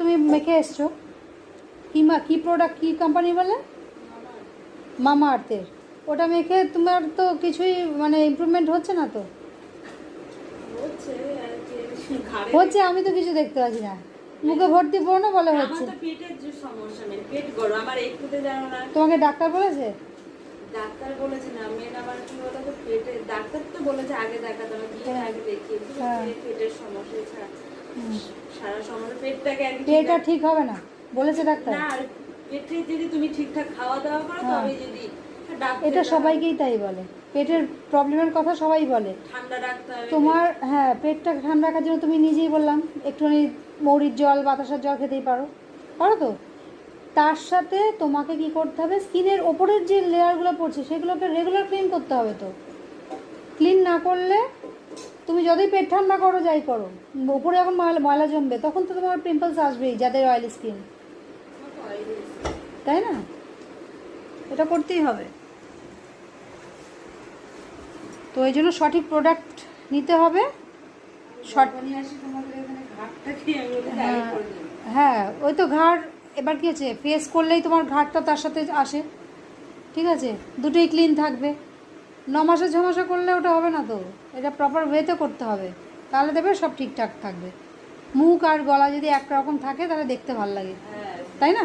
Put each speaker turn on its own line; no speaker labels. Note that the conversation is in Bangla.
তুমি মেখে এসছো কি প্রোডাক্ট কি কোম্পানি বলে? মামা আর্থের। ওটা মেখে তোমার তো কিছুই মানে ইমপ্রুভমেন্ট হচ্ছে না তো? হচ্ছে, আমি তো কিছু দেখতে পাচ্ছি না। মুখে ভর্তি ব্রণ বলে হচ্ছে।
পেটের যে সমস্যা, মানে পেট গরম আমার একটুতে জানো না।
তোমাকে ডাক্তার বলেছে?
ডাক্তার বলেছে না, মেন আমার কি বলতো পেটে, ডাক্তার তো বলেছে আগে দেখাতে হবে, গিয়ে আগে দেখিয়ে পেটের সমস্যা ছাড়া সারা সমস্যা পেটটাকে আর কি
পেটটা ঠিক হবে না বলেছে ডাক্তার।
না, আর পেটে যদি তুমি ঠিকঠাক খাওয়া দাওয়া করো তবে যদি
এটা সবাইকেই তাই বলে, পেটের প্রবলেমের কথা সবাই বলে।
ঠান্ডা রাখতে হবে
তোমার হ্যাঁ, পেটটা ঠান্ডা রাখার জন্য তুমি নিজেই বললাম একটুখানি মৌরির জল বাতাসার জল খেতেই পারো, পারো তো। তার সাথে তোমাকে কি করতে হবে, স্কিনের ওপরের যে লেয়ারগুলো পড়ছে সেগুলোকে রেগুলার ক্লিন করতে হবে। তো ক্লিন না করলে তুমি যতই পেট ঠান্ডা করো যাই করো, ওপরে যখন ময়লা জমবে তখন তো তোমার পিম্পলস আসবেই, যাদের অয়েলি স্কিন, তাই না? এটা করতেই হবে। তো এই জন্য সঠিক প্রোডাক্ট নিতে হবে। হ্যাঁ, ওই তো ঘাড়, এবার কী আছে, ফেস করলেই তোমার ঘাড়টা তার সাথে আসে, ঠিক আছে? দুটোই ক্লিন থাকবে। 9 মাসে 6 মাসে করলে ওটা হবে না তো, এটা প্রপার ওয়েতে করতে হবে, তাহলে দেবে সব ঠিকঠাক থাকবে। মুখ আর গলা যদি একরকম থাকে তাহলে দেখতে ভালো লাগে, তাই না?